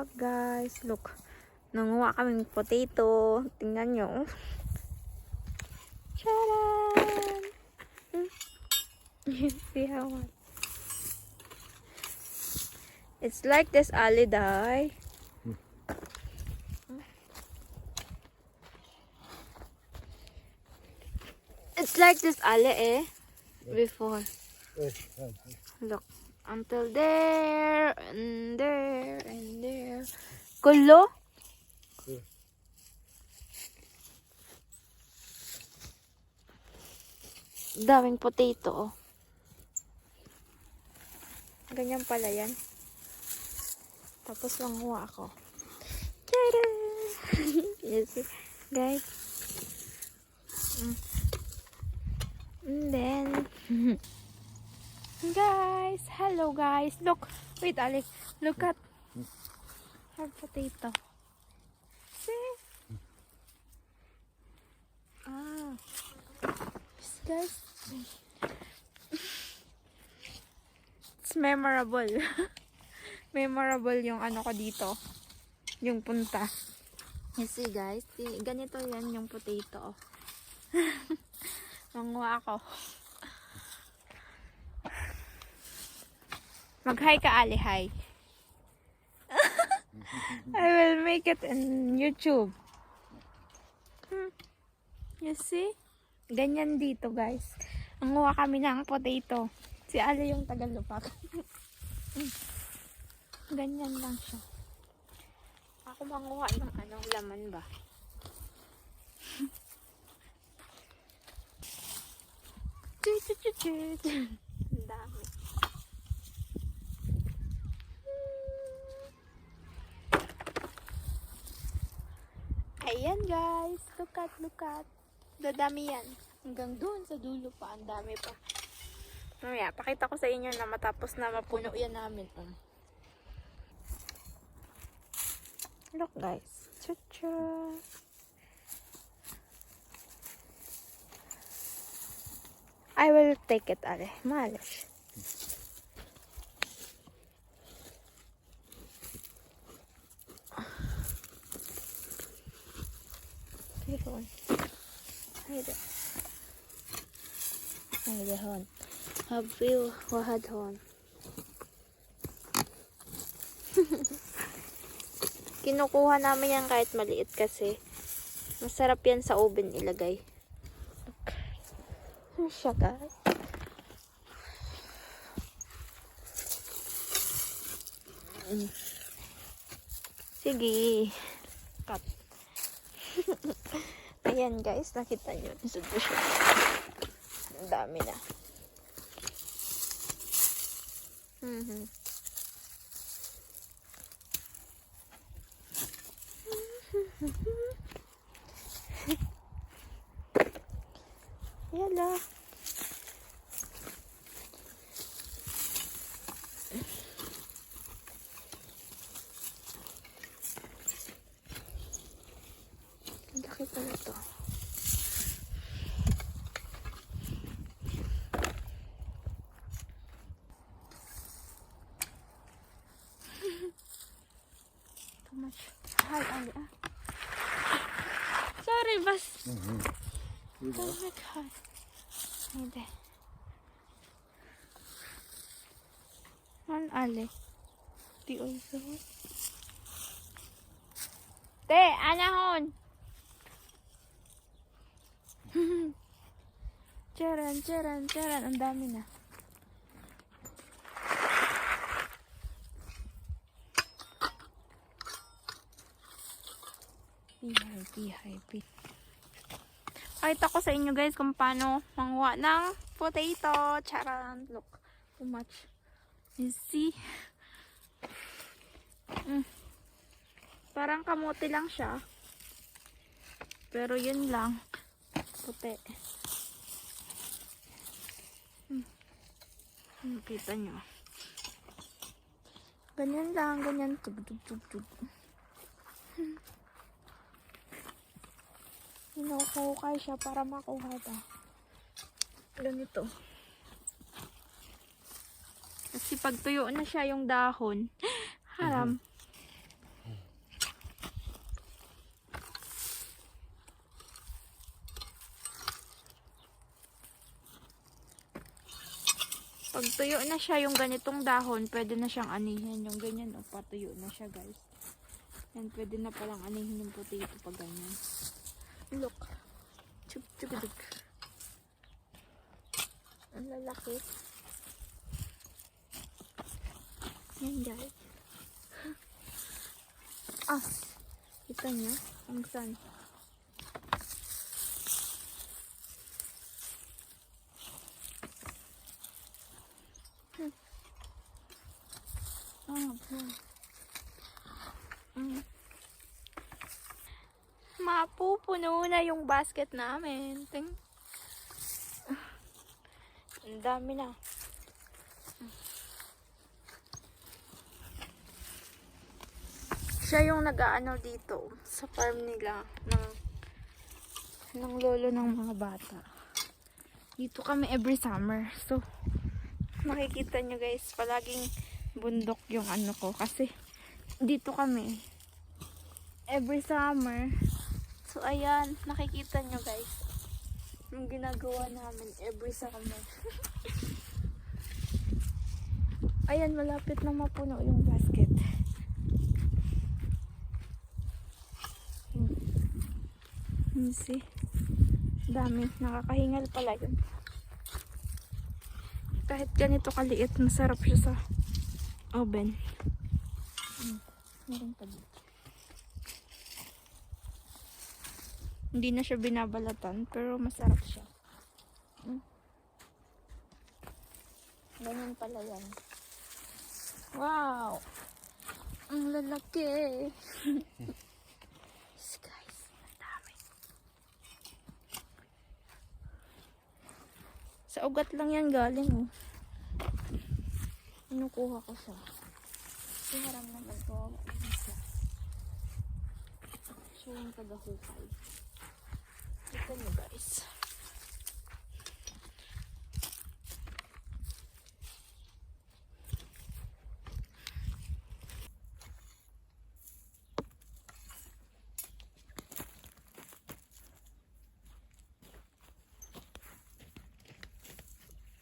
back guys. Look, nanguha kaming potato. Tingnan nyo. Charan! See how much? It's like this aliday. It's like this ali before. Look, until there and there and there. Kulo? Daming potato. Ganyan pala yan. Tapos manguha ako. Tada! You see, guys. And then, guys, hello guys. Look, wait, Alex. Look at our potato. See? Ah, yes, guys. It's memorable. Memorable yung ano ko dito. Yung punta. You see, guys. Ganito yan yung potato. Manguha ako. Mag-hi ka, Ali. Hi. I will make it in YouTube. You see? Ganyan dito, guys. Manguha kami ng potato. Si Ali yung tagalupak. Ganyan lang siya. Ako manguha ng anong laman ba? Ang dami. Ayan guys. Look at, look at. Dadami yan. Hanggang doon sa dulo pa. Ang dami pa. Mamaya, pakita ko sa inyo na matapos na mapuno yan namin. Look guys. Cha-cha. I will take it, Ale. Malas. Hayde. Hayde. Hayde hon. Habil wahad hon. Kinukuha namin yan kahit maliit kasi masarap yan sa oven ilagay. Ano siya guys? Sige. Cut. Ayan guys, nakita nyo. Ang dami na. Yala. Laki pala to. Too much. Hi, Ali. Sorry, bas. Oh my God. Hindi. Ali. Di also. Te, anahon. Charan, charan, charan. Ang dami na. Pihay. Pakita ko sa inyo guys kung paano manguha ng potato. Charan. Look. Too much. You see? Parang kamote lang siya. Pero yun lang. Puti. Nakita nyo. Ganyan lang. Ganyan. Tug. Hinukukay siya para makuha ta. Ganito. Kasi pag tuyo na siya yung dahon, haram. tuyo na siya yung ganitong dahon, pwede na siyang anihin. Yung ganyan, o, patuyo na siya, guys. Yan, pwede na palang anihin yung potato pag ganyan. Look. Chuk, chuk, chuk. Ang lalaki. Yan, guys. Ah, kita niyo? Ang san. Mapupuno na yung basket namin. Ang dami na. Siya yung nag-aano dito sa farm nila ng lolo ng mga bata. Dito kami every summer. So, makikita nyo guys, palaging bundok yung ano ko. Kasi, dito kami every summer. So, ayan, nakikita nyo guys. Yung ginagawa namin every summer. Ayan, malapit na mapuno yung basket. See? Dami. Nakakahingal pala yun. Kahit ganito kaliit, masarap siya sa oven. Meron pa dito. Hindi na siya binabalatan, pero masarap siya. Ganyan pala yan. Wow! Ang lalaki! Yes, guys. Ang dami. Sa ugat lang yan galing, oh. Kinukuha ko siya. Siharang naman ko. Siya yung taga-hukay. Ito nyo guys.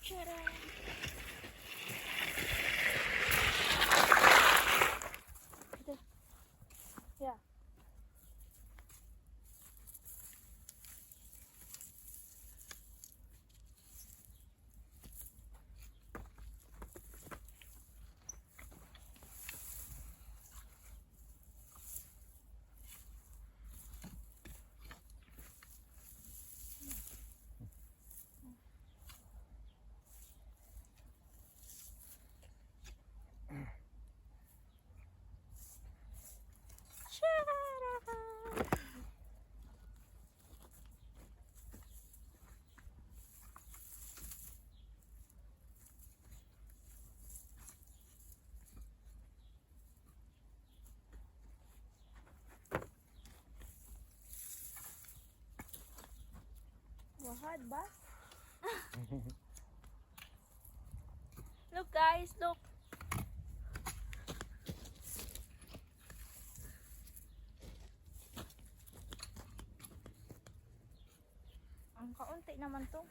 Tcharam! Ito. Yeah. Wahad ba? Look guys, look. Ang kaunti naman to.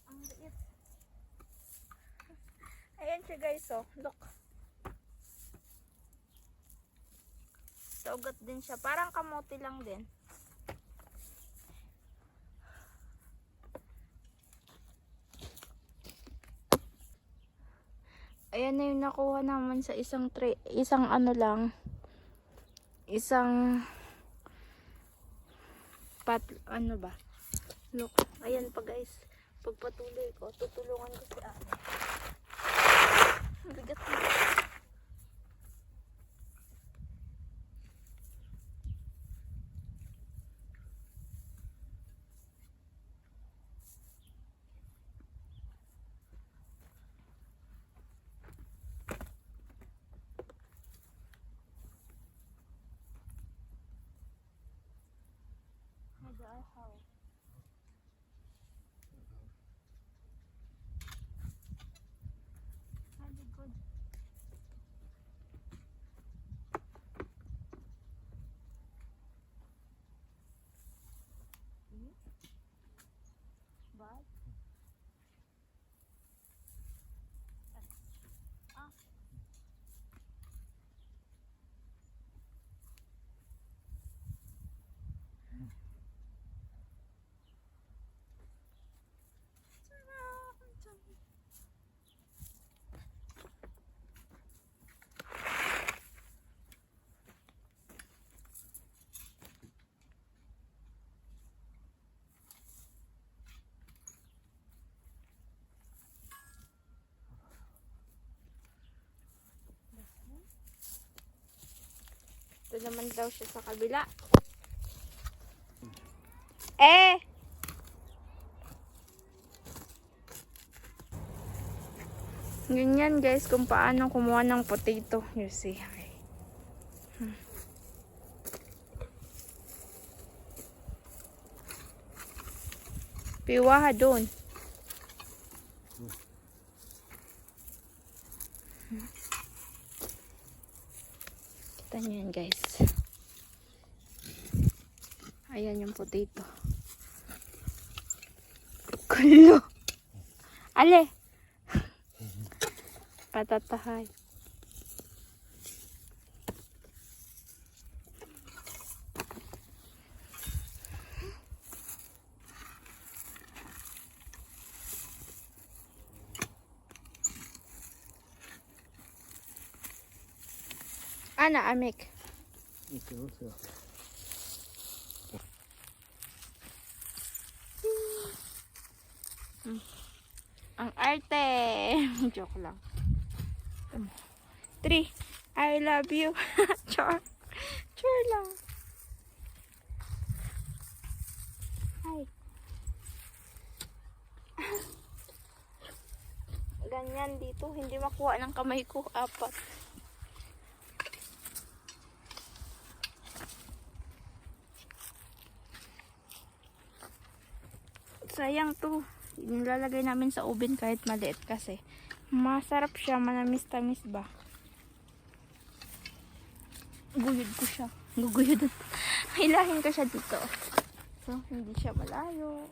Ang liit. Ayan siya guys, oh. Look. Saugat din siya. Parang kamote lang din. Ayan na yung nakuha naman sa isang tray. Isang ano lang. Isang ano ba? Look. Ayan pa guys. Pagpatuloy ko, tutulungan ko si Ate. Bigat na. Nag-aahaw. Ito naman daw siya sa kabila. Eh! Ganyan guys kung paano kumuha ng potato. You see. Piwaha doon. Kita nyo yan guys. Ayan yung potato. Kulo. Ale. Patatahay. Ana, amik. Ang arte. Joke lang. 3. I love you. Char. Char lang. Hi. Ganyan dito. Hindi makuha ng kamay ko. 4. Sayang to. Nilalagay namin sa oven kahit maliit kasi masarap siya, manamis-tamis ba. Guyod ko siya. Guguyod. Hilahin ko siya dito. So, hindi siya malayo.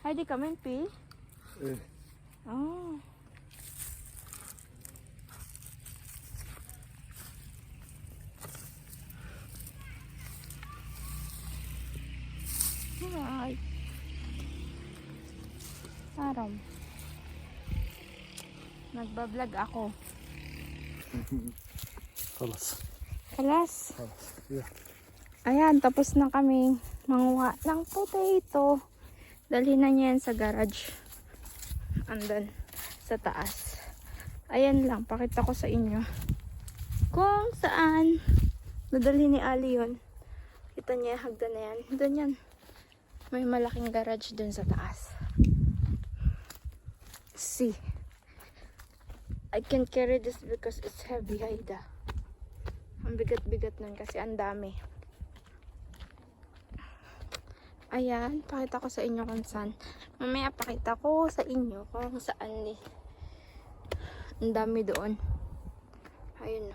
Ay, di kami, Pi? Oh. Ay. Aram. Nagbablog ako. Kalas. Kalas. Yeah. Ayan, tapos na kami manguha ng potato. Dalhin na niya yan sa garage. Andan sa taas. Ayan lang, pakita ko sa inyo kung saan dadalhin ni Ali yun. Kita niya, hagdan na yan. Doon yan. May malaking garage dun sa taas. See. I can carry this because it's heavy, Haida. Ang bigat-bigat nun kasi ang dami. Ayan, pakita ko sa inyo kung saan. Mamaya pakita ko sa inyo kung saan ni. Ang dami doon. Ayun.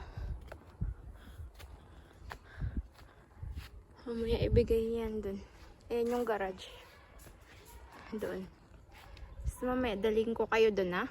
Mamaya ibigay yan doon. Ayan yung garage. Doon. So mamaya daling ko kayo doon ha.